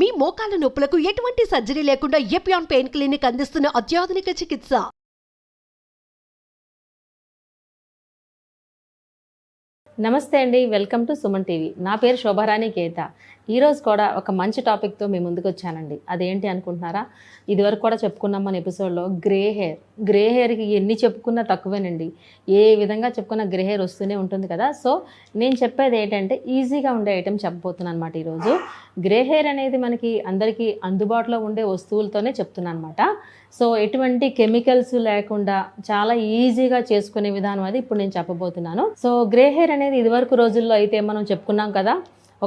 మీ మోకాల నొప్పులకు ఎటువంటి సర్జరీ లేకుండా ఎపియాన్ పెయిన్ క్లినిక్ అందిస్తున్న అత్యాధునిక చికిత్స. నమస్తే అండి, వెల్కమ్ టు సుమన్ టీవీ. నా పేరు శోభారాణి కేత. ఈరోజు కూడా ఒక మంచి టాపిక్తో మీ ముందుకు వచ్చానండి. అదేంటి అనుకుంటున్నారా? ఇదివరకు కూడా చెప్పుకున్నాం మన ఎపిసోడ్లో గ్రే హెయిర్కి ఎన్ని చెప్పుకున్నా తక్కువేనండి. ఏ విధంగా చెప్పుకున్నా గ్రే హెయిర్ వస్తూనే ఉంటుంది కదా. సో నేను చెప్పేది ఏంటంటే ఈజీగా ఉండే ఐటెం చెప్పబోతున్నాను అనమాట. ఈరోజు గ్రే హెయిర్ అనేది మనకి అందరికీ అందుబాటులో ఉండే వస్తువులతోనే చెప్తున్నాను అనమాట. సో ఎటువంటి కెమికల్స్ లేకుండా చాలా ఈజీగా చేసుకునే విధానం అది ఇప్పుడు నేను చెప్పబోతున్నాను. సో గ్రే హెయిర్ అనేది ఇదివరకు రోజుల్లో అయితే మనం చెప్పుకున్నాం కదా,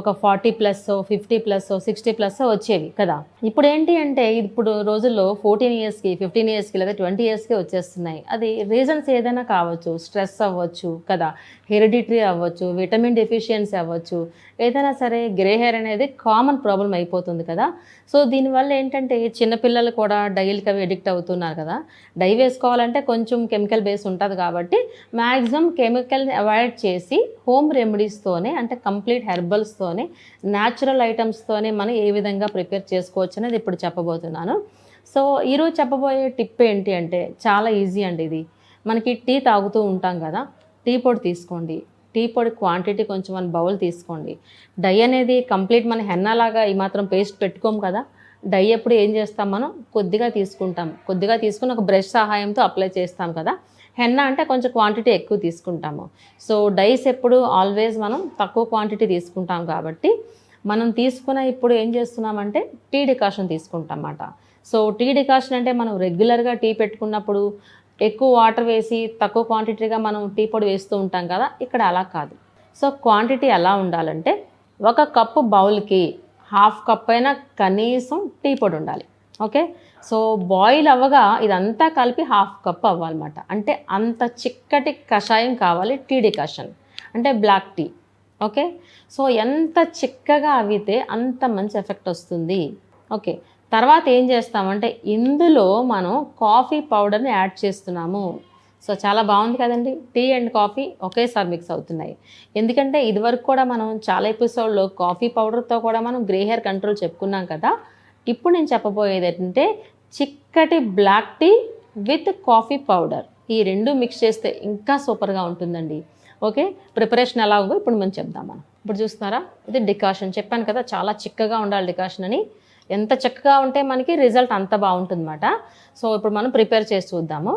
ఒక 40+, 50+, 60+ వచ్చేవి కదా. ఇప్పుడు ఏంటి అంటే ఇప్పుడు రోజుల్లో 14 ఇయర్స్కి, 15 ఇయర్స్కి లేదా 20 ఇయర్స్కి వచ్చేస్తున్నాయి. అది రీజన్స్ ఏదైనా కావచ్చు, స్ట్రెస్ అవ్వచ్చు కదా, హెరిడిటరీ అవ్వచ్చు, విటమిన్ డెఫిషియన్సీ అవ్వచ్చు, ఏదైనా సరే గ్రే హెయిర్ అనేది కామన్ ప్రాబ్లం అయిపోతుంది కదా. సో దీనివల్ల ఏంటంటే చిన్నపిల్లలు కూడా డైలకి అవి ఎడిక్ట్ అవుతున్నారు కదా. డై వేసుకోవాలంటే కొంచెం కెమికల్ బేస్ ఉంటుంది కాబట్టి మ్యాక్సిమం కెమికల్ని అవాయిడ్ చేసి హోమ్ రెమెడీస్తోనే, అంటే కంప్లీట్ హెర్బల్స్తోనే, న్యాచురల్ ఐటమ్స్తోనే మనం ఏ విధంగా ప్రిపేర్ చేసుకోవచ్చు అనేది ఇప్పుడు చెప్పబోతున్నాను. సో ఈరోజు చెప్పబోయే టిప్ ఏంటి అంటే చాలా ఈజీ అండి. ఇది మనకి టీ తాగుతూ ఉంటాం కదా, టీ పొడి తీసుకోండి. టీ పొడి క్వాంటిటీ కొంచెం 1 బౌల్ తీసుకోండి. డై అనేది కంప్లీట్ మన హెన్నాలాగా ఈ మాత్రం పేస్ట్ పెట్టుకోము కదా. డై ఎప్పుడు ఏం చేస్తాం, మనం కొద్దిగా తీసుకుంటాం, కొద్దిగా తీసుకుని ఒక బ్రష్ సహాయంతో అప్లై చేస్తాం కదా. హెన్నా అంటే కొంచెం క్వాంటిటీ ఎక్కువ తీసుకుంటాము. సో డైస్ ఎప్పుడు ఆల్వేస్ మనం తక్కువ క్వాంటిటీ తీసుకుంటాం కాబట్టి మనం తీసుకున్న ఇప్పుడు ఏం చేస్తున్నామంటే టీ డికాషన్ తీసుకుంటాం అన్నమాట. సో టీ డికాషన్ అంటే మనం రెగ్యులర్గా టీ పెట్టుకున్నప్పుడు ఎక్కువ వాటర్ వేసి తక్కువ క్వాంటిటీగా మనం టీ పొడి వేస్తూ ఉంటాం కదా. ఇక్కడ అలా కాదు. సో క్వాంటిటీ ఎలా ఉండాలంటే 1 కప్పు బౌల్కి 1/2 కప్ అయినా కనీసం టీ పొడి ఉండాలి. ఓకే. సో బాయిల్ అవ్వగా ఇదంతా కలిపి 1/2 కప్ అవ్వాలన్నమాట. అంటే అంత చిక్కటి కషాయం కావాలి టీ డికాషన్, అంటే బ్లాక్ టీ. ఓకే. సో ఎంత చిక్కగా అవితే అంత మంచి ఎఫెక్ట్ వస్తుంది. ఓకే. తర్వాత ఏం చేస్తామంటే ఇందులో మనం కాఫీ పౌడర్ని యాడ్ చేస్తున్నాము. సో చాలా బాగుంది కదండి. టీ అండ్ కాఫీ ఒకేసారి మిక్స్ అవుతున్నాయి. ఎందుకంటే ఇదివరకు కూడా మనం చాలా ఎపిసోడ్లో కాఫీ పౌడర్తో కూడా మనం గ్రే హెయిర్ కంట్రోల్ చెప్పుకున్నాం కదా. ఇప్పుడు నేను చెప్పబోయేది ఏంటంటే చిక్కటి black tea with coffee powder, ఈ 2 మిక్స్ చేస్తే ఇంకా సూపర్గా ఉంటుందండి. ఓకే. ప్రిపరేషన్ ఎలా ఉందో ఇప్పుడు మనం చెప్దాం. మనం ఇప్పుడు చూస్తున్నారా, ఇది డికాషన్. చెప్పాను కదా చాలా చిక్కగా ఉండాలి డికాషన్ అని. ఎంత చక్కగా ఉంటే మనకి రిజల్ట్ అంత బాగుంటుందన్నమాట. సో ఇప్పుడు మనం ప్రిపేర్ చేసి చూద్దాము.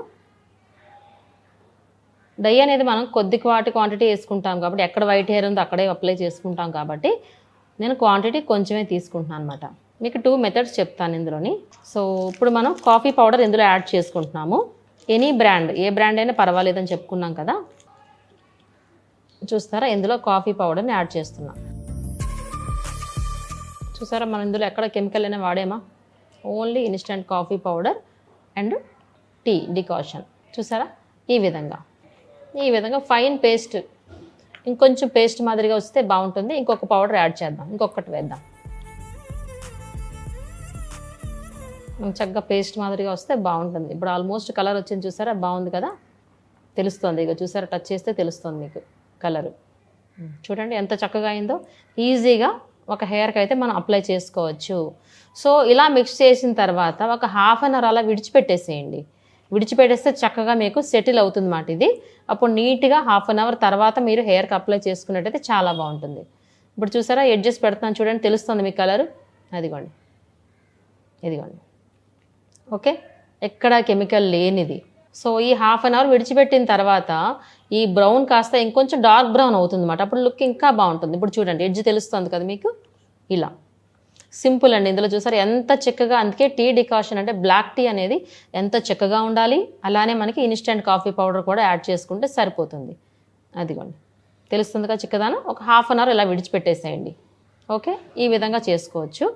డై అనేది మనం క్వాంటిటీ వేసుకుంటాం కాబట్టి ఎక్కడ వైట్ హెయిర్ ఉందో అక్కడే అప్లై చేసుకుంటాం కాబట్టి నేను క్వాంటిటీ కొంచెమే తీసుకుంటున్నాను అనమాట. మీకు 2 మెథడ్స్ చెప్తాను ఇందులోని. సో ఇప్పుడు మనం కాఫీ పౌడర్ ఇందులో యాడ్ చేసుకుంటున్నాము. ఎనీ బ్రాండ్, ఏ బ్రాండ్ అయినా పర్వాలేదని చెప్పుకున్నాం కదా. చూస్తారా, ఇందులో కాఫీ పౌడర్ని యాడ్ చేస్తున్నాం. చూసారా, మనం ఇందులో ఎక్కడ కెమికల్ అయినా వాడేమా, only instant coffee powder and tea decoction. చూసారా, ఈ విధంగా ఫైన్ పేస్ట్. ఇంకొంచెం పేస్ట్ మాదిరిగా వస్తే బాగుంటుంది. ఇంకొక పౌడర్ యాడ్ చేద్దాం, ఇంకొకటి వేద్దాం. చక్కగా పేస్ట్ మాదిరిగా వస్తే బాగుంటుంది. ఇప్పుడు ఆల్మోస్ట్ కలర్ వచ్చింది చూసారా, బాగుంది కదా, తెలుస్తుంది. ఇక చూసారా, టచ్ చేస్తే తెలుస్తుంది మీకు కలరు. చూడండి ఎంత చక్కగా అయిందో. ఈజీగా ఒక హెయిర్కి అయితే మనం అప్లై చేసుకోవచ్చు. సో ఇలా మిక్స్ చేసిన తర్వాత ఒక 1/2 అవర్ అలా విడిచిపెట్టేసేయండి. విడిచిపెట్టేస్తే చక్కగా మీకు సెటిల్ అవుతుంది అన్నమాట ఇది. అప్పుడు నీట్గా 1/2 అవర్ తర్వాత మీరు హెయిర్కి అప్లై చేసుకున్నట్టయితే చాలా బాగుంటుంది. ఇప్పుడు చూసారా, ఎడ్జెస్ పెడతాను చూడండి, తెలుస్తుంది మీ కలరు. ఇదిగోండి. ఓకే. ఎక్కడ కెమికల్ లేనిది. సో ఈ 1/2 అవర్ విడిచిపెట్టిన తర్వాత ఈ బ్రౌన్ కాస్త ఇంకొంచెం డార్క్ బ్రౌన్ అవుతుంది అన్నమాట. అప్పుడు లుక్ ఇంకా బాగుంటుంది. ఇప్పుడు చూడండి, ఎడ్జ్ తెలుస్తుంది కదా మీకు. ఇలా సింపుల్ అండి. ఇందులో చూసారు ఎంత చక్కగా. అందుకే టీ డికాషన్ అంటే బ్లాక్ టీ అనేది ఎంత చక్కగా ఉండాలి. అలానే మనకి ఇన్స్టెంట్ కాఫీ పౌడర్ కూడా యాడ్ చేసుకుంటే సరిపోతుంది. అదిగోండి, తెలుస్తుంది కదా చిక్కదానం. ఒక 1/2 అవర్ ఇలా విడిచిపెట్టేసేయండి. ఓకే, ఈ విధంగా చేసుకోవచ్చు.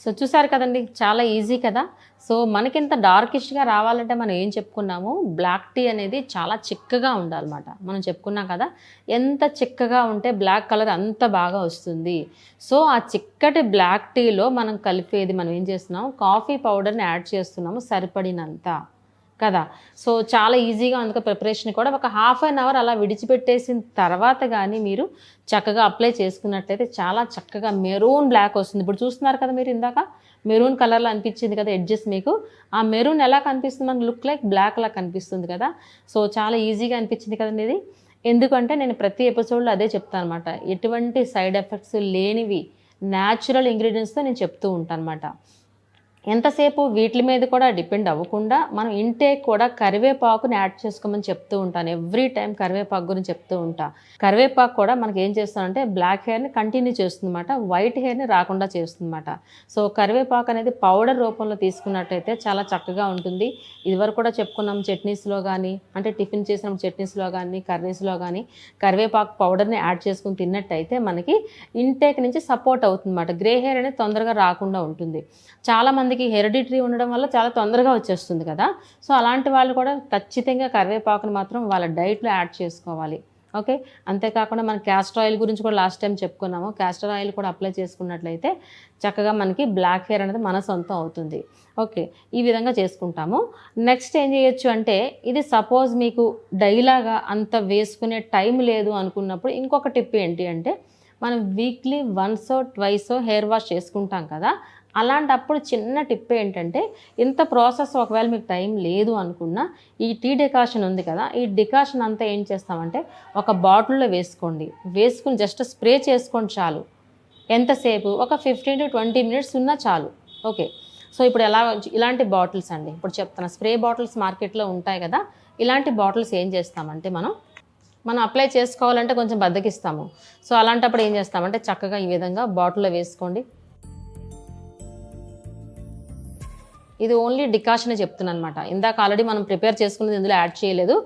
సో చూసారు కదండి, చాలా ఈజీ కదా. సో మనకింత డార్కిష్గా రావాలంటే మనం ఏం చెప్పుకున్నాము, బ్లాక్ టీ అనేది చాలా చిక్కగా ఉండాలన్నమాట. మనం చెప్పుకున్నాం కదా, ఎంత చిక్కగా ఉంటే బ్లాక్ కలర్ అంత బాగా వస్తుంది. సో ఆ చిక్కటి బ్లాక్ టీలో మనం కలిపేది, మనం ఏం చేస్తున్నాము, కాఫీ పౌడర్ని యాడ్ చేస్తున్నాము సరిపడినంత. కదా. సో చాలా ఈజీగా అందుకే ప్రిపరేషన్ కూడా ఒక హాఫ్ అన్ అవర్ అలా విడిచిపెట్టేసిన తర్వాత కానీ మీరు చక్కగా అప్లై చేసుకున్నట్లయితే చాలా చక్కగా మెరూన్ బ్లాక్ వస్తుంది. ఇప్పుడు చూస్తున్నారు కదా మీరు, ఇందాక మెరూన్ కలర్లో అనిపించింది కదా ఎడ్జెస్ మీకు. ఆ మెరూన్ ఎలా కనిపిస్తుంది, మనకు లుక్ లైక్ బ్లాక్ లా కనిపిస్తుంది కదా. సో చాలా ఈజీగా అనిపించింది కదండి ఇది. ఎందుకంటే నేను ప్రతి ఎపిసోడ్లో అదే చెప్తాను అనమాట, ఎటువంటి సైడ్ ఎఫెక్ట్స్ లేనివి న్యాచురల్ ఇంగ్రీడియంట్స్తో నేను చెప్తూ ఉంటాను అనమాట. ఎంతసేపు వీటి మీద కూడా డిపెండ్ అవ్వకుండా మనం ఇంటేక్ కూడా కరివేపాకుని యాడ్ చేసుకోమని చెప్తూ ఉంటాను. ఎవ్రీ టైం కరివేపాకు గురించి చెప్తూ ఉంటా. కరివేపాకు కూడా మనకి ఏం చేస్తుందంటే బ్లాక్ హెయిర్ని కంటిన్యూ చేస్తుందన్నమాట, వైట్ హెయిర్ని రాకుండా చేస్తుందన్నమాట. సో కరివేపాకు అనేది పౌడర్ రూపంలో తీసుకున్నట్టయితే చాలా చక్కగా ఉంటుంది. ఇదివరకు కూడా చెప్పుకున్నాం, చట్నీస్లో కానీ అంటే టిఫిన్ చేసిన చట్నీస్లో కానీ కర్రీస్లో కానీ కరివేపాకు పౌడర్ని యాడ్ చేసుకుని తిన్నట్టయితే మనకి ఇంటేక్ నుంచి సపోర్ట్ అవుతుందన్నమాట. గ్రే హెయిర్ అనేది తొందరగా రాకుండా ఉంటుంది. చాలామందికి హెరిడిటరీ ఉండడం వల్ల చాలా తొందరగా వచ్చేస్తుంది కదా. సో అలాంటి వాళ్ళు కూడా ఖచ్చితంగా కరివేపాకుని మాత్రం వాళ్ళ డైట్లో యాడ్ చేసుకోవాలి. ఓకే, అంతేకాకుండా మన క్యాస్టర్ ఆయిల్ గురించి కూడా లాస్ట్ టైం చెప్పుకున్నాము. క్యాస్టర్ ఆయిల్ కూడా అప్లై చేసుకున్నట్లయితే చక్కగా మనకి బ్లాక్ హెయిర్ అనేది మన సొంతం అవుతుంది. ఓకే, ఈ విధంగా చేసుకుంటాము. నెక్స్ట్ ఏం చేయొచ్చు అంటే, ఇది సపోజ్ మీకు డైలాగా అంత వేసుకునే టైం లేదు అనుకున్నప్పుడు ఇంకొక టిప్ ఏంటి అంటే, మనం వీక్లీ వన్సో ట్వైసో హెయిర్ వాష్ చేసుకుంటాం కదా. అలాంటప్పుడు చిన్న టిప్ ఏంటంటే, ఇంత ప్రాసెస్ ఒకవేళ మీకు టైం లేదు అనుకున్నా ఈ టీ డికాషన్ ఉంది కదా, ఈ డికాషన్ అంతా ఏం చేస్తామంటే ఒక బాటిల్లో వేసుకోండి. వేసుకుని జస్ట్ స్ప్రే చేసుకోండి చాలు. ఎంతసేపు, ఒక 15 to 20 minutes ఉన్నా చాలు. ఓకే, సో ఇప్పుడు ఇలాంటి బాటిల్స్ అండి, ఇప్పుడు చెప్తాను, స్ప్రే బాటిల్స్ మార్కెట్లో ఉంటాయి కదా. ఇలాంటి బాటిల్స్ ఏం చేస్తామంటే మనం అప్లై చేసుకోవాలంటే కొంచెం బద్దకిస్తాము. సో అలాంటప్పుడు ఏం చేస్తామంటే చక్కగా ఈ విధంగా బాటిల్లో వేసుకోండి. ఇది ఓన్లీ డికాషన్ చెప్తున్నాను అనమాట. ఇందాక ఆల్రెడీ మనం ప్రిపేర్ చేసుకున్నది ఇందులో యాడ్ చేయలేదు.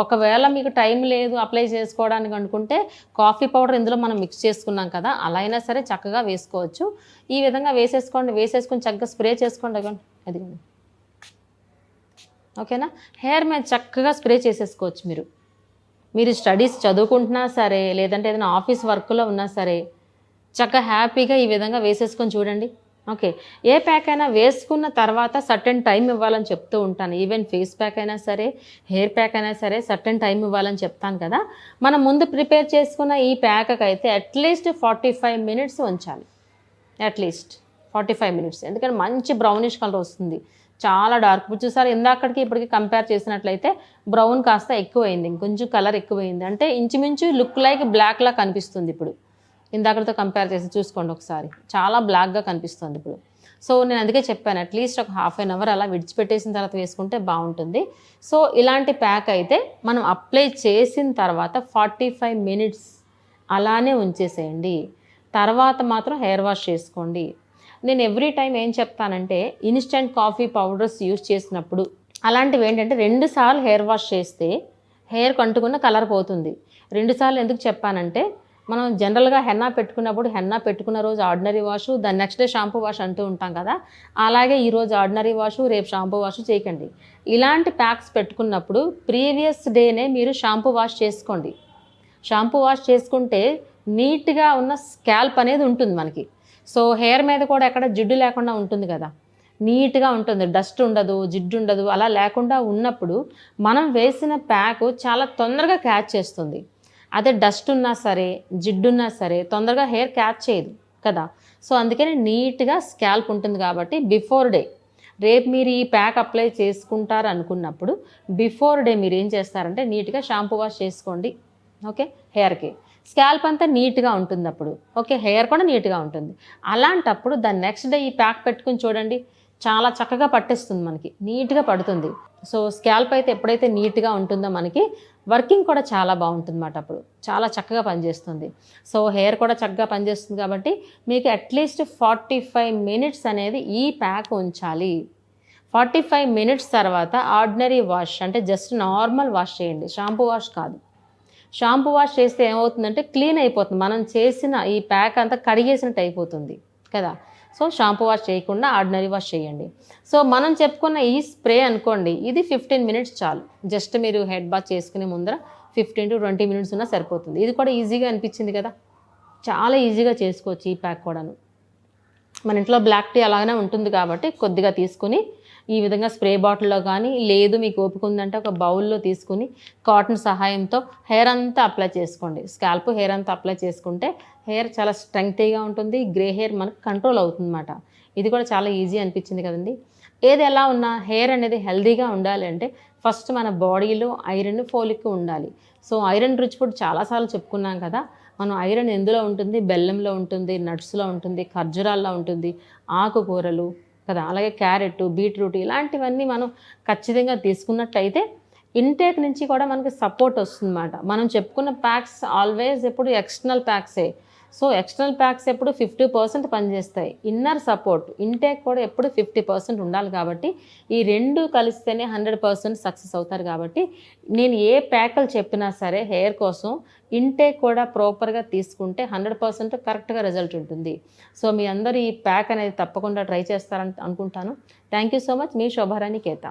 ఒకవేళ మీకు టైం లేదు అప్లై చేసుకోవడానికి అనుకుంటే కాఫీ పౌడర్ ఇందులో మనం మిక్స్ చేసుకున్నాం కదా, అలా అయినా సరే చక్కగా వేసుకోవచ్చు. ఈ విధంగా వేసేసుకొని చక్కగా స్ప్రే చేసుకోండి. అదిగోండి, ఓకేనా. హెయిర్ మీద చక్కగా స్ప్రే చేసేసుకోవచ్చు. మీరు స్టడీస్ చదువుకుంటున్నా సరే, లేదంటే ఏదైనా ఆఫీస్ వర్క్లో ఉన్నా సరే చక్కగా హ్యాపీగా ఈ విధంగా వేసేసుకొని చూడండి. ఓకే, ఏ ప్యాక్ అయినా వేసుకున్న తర్వాత సర్టెన్ టైం ఇవ్వాలని చెప్తూ ఉంటాను. ఈవెన్ ఫేస్ ప్యాక్ అయినా సరే, హెయిర్ ప్యాక్ అయినా సరే సర్టెన్ టైం ఇవ్వాలని చెప్తాను కదా. మనం ముందు ప్రిపేర్ చేసుకున్న ఈ ప్యాక్కి అయితే అట్లీస్ట్ 45 minutes ఉంచాలి. అట్లీస్ట్ 45 minutes, ఎందుకంటే మంచి బ్రౌనిష్ కలర్ వస్తుంది. చాలా డార్క్. ఇప్పుడు చూసారు, ఇందాకడికి ఇప్పటికి కంపేర్ చేసినట్లయితే బ్రౌన్ కాస్త ఎక్కువైంది, ఇంకొంచెం కలర్ ఎక్కువైంది. అంటే ఇంచుమించు లుక్ లైక్ బ్లాక్లా కనిపిస్తుంది. ఇప్పుడు ఇందాకటితో కంపేర్ చేసి చూసుకోండి ఒకసారి, చాలా బ్లాక్గా కనిపిస్తుంది ఇప్పుడు. సో నేను అందుకే చెప్పాను, అట్లీస్ట్ ఒక హాఫ్ అన్ అవర్ అలా విడిచిపెట్టేసిన తర్వాత వేసుకుంటే బాగుంటుంది. సో ఇలాంటి ప్యాక్ అయితే మనం అప్లై చేసిన తర్వాత 45 minutes అలానే ఉంచేసేయండి. తర్వాత మాత్రం హెయిర్ వాష్ చేసుకోండి. నేను ఎవ్రీ టైం ఏం చెప్తానంటే, ఇన్స్టెంట్ కాఫీ పౌడర్స్ యూజ్ చేసినప్పుడు అలాంటివి ఏంటంటే 2 సార్లు హెయిర్ వాష్ చేస్తే హెయిర్కి అంటుకున్న కలర్ పోతుంది. 2 సార్లు ఎందుకు చెప్పానంటే, మనం జనరల్గా హెన్నా పెట్టుకున్నప్పుడు హెన్నా పెట్టుకున్న రోజు ఆర్డినరీ వాష్, దాని నెక్స్ట్ డే షాంపూ వాష్ అంటూ ఉంటాం కదా. అలాగే ఈరోజు ఆర్డినరీ వాష్, రేపు షాంపూ వాష్ చేయకండి. ఇలాంటి ప్యాక్స్ పెట్టుకున్నప్పుడు ప్రీవియస్ డేనే మీరు షాంపూ వాష్ చేసుకోండి. షాంపూ వాష్ చేసుకుంటే నీట్గా ఉన్న స్కాల్ప్ అనేది ఉంటుంది మనకి. సో హెయిర్ మీద కూడా ఎక్కడ జిడ్డు లేకుండా ఉంటుంది కదా, నీట్గా ఉంటుంది, డస్ట్ ఉండదు, జిడ్డు ఉండదు. అలా లేకుండా ఉన్నప్పుడు మనం వేసిన ప్యాక్ చాలా తొందరగా క్యాచ్ చేస్తుంది. అదే డస్ట్ ఉన్నా సరే, జిడ్డున్నా సరే తొందరగా హెయిర్ క్యాచ్ చేయదు కదా. సో అందుకని నీట్గా స్కాల్ప్ ఉంటుంది కాబట్టి బిఫోర్ డే, రేపు మీరు ఈ ప్యాక్ అప్లై చేసుకుంటారు అనుకున్నప్పుడు బిఫోర్ డే మీరు ఏం చేస్తారంటే నీట్గా షాంపూ వాష్ చేసుకోండి. ఓకే, హెయిర్కి స్కాల్ప్ అంతా నీట్గా ఉంటుంది అప్పుడు. ఓకే, హెయిర్ కూడా నీట్గా ఉంటుంది. అలాంటప్పుడు దాని నెక్స్ట్ డే ఈ ప్యాక్ పెట్టుకుని చూడండి, చాలా చక్కగా పట్టేస్తుంది, మనకి నీట్గా పడుతుంది. సో స్కాల్ప్ అయితే ఎప్పుడైతే నీట్గా ఉంటుందో మనకి వర్కింగ్ కూడా చాలా బాగుంటుంది అన్నమాట. అప్పుడు చాలా చక్కగా పనిచేస్తుంది. సో హెయిర్ కూడా చక్కగా పనిచేస్తుంది కాబట్టి మీకు అట్లీస్ట్ 45 minutes అనేది ఈ ప్యాక్ ఉంచాలి. 45 minutes తర్వాత ఆర్డినరీ వాష్ అంటే జస్ట్ నార్మల్ వాష్ చేయండి, షాంపూ వాష్ కాదు. షాంపూ వాష్ చేస్తే ఏమవుతుందంటే క్లీన్ అయిపోతుంది, మనం చేసిన ఈ ప్యాక్ అంతా కడిగేసినట్టు అయిపోతుంది కదా. సో షాంపూ వాష్ చేయకుండా ఆర్డినరీ వాష్ చేయండి. సో మనం చెప్పుకున్న ఈ స్ప్రే అనుకోండి, ఇది 15 minutes చాలు. జస్ట్ మీరు హెడ్ బాత్ చేసుకునే ముందర 15 to 20 minutes ఉన్నా సరిపోతుంది. ఇది కూడా ఈజీగా అనిపించింది కదా, చాలా ఈజీగా చేసుకోవచ్చు ఈ ప్యాక్ కూడాను. మన ఇంట్లో బ్లాక్ టీ అలాగనే ఉంటుంది కాబట్టి కొద్దిగా తీసుకుని ఈ విధంగా స్ప్రే బాటిల్లో కానీ, లేదు మీకు ఓపిక ఉందంటే ఒక బౌల్లో తీసుకుని కాటన్ సహాయంతో హెయిర్ అంతా అప్లై చేసుకోండి. స్కాల్ప్ హెయిర్ అంతా అప్లై చేసుకుంటే హెయిర్ చాలా స్ట్రెంగ్తీగా ఉంటుంది. గ్రే హెయిర్ మనకు కంట్రోల్ అవుతుందన్నమాట. ఇది కూడా చాలా ఈజీ అనిపించింది కదండి. ఏది ఎలా ఉన్నా హెయిర్ అనేది హెల్దీగా ఉండాలి అంటే ఫస్ట్ మన బాడీలో ఐరన్, ఫోలిక్ ఉండాలి. సో ఐరన్ రిచ్ ఫుడ్ చాలాసార్లు చెప్పుకున్నాం కదా. మనం ఐరన్ ఎందులో ఉంటుంది? బెల్లంలో ఉంటుంది, నట్స్లో ఉంటుంది, ఖర్జూరాల్లో ఉంటుంది, ఆకుకూరలు కదా, అలాగే క్యారెట్, బీట్రూట్ ఇలాంటివన్నీ మనం ఖచ్చితంగా తీసుకున్నట్టయితే ఇంటేక్ నుంచి కూడా మనకి సపోర్ట్ వస్తుందన్నమాట. మనం చెప్పుకున్న ప్యాక్స్ ఆల్వేస్ ఎప్పుడు ఎక్స్టర్నల్ ప్యాక్సే. సో ఎక్స్టర్నల్ ప్యాక్స్ ఎప్పుడు 50% పనిచేస్తాయి. ఇన్నర్ సపోర్ట్, ఇంటేక్ కూడా ఎప్పుడు 50% ఉండాలి. కాబట్టి ఈ రెండు కలిస్తేనే 100% సక్సెస్ అవుతారు. కాబట్టి నేను ఏ ప్యాకులు చెప్పినా సరే హెయిర్ కోసం ఇంటేక్ కూడా ప్రాపర్గా తీసుకుంటే 100% కరెక్ట్గా రిజల్ట్ ఉంటుంది. సో మీ అందరూ ఈ ప్యాక్ అనేది తప్పకుండా ట్రై చేస్తారని అనుకుంటాను. Thank you so much. మీ శోభారాణి కేత.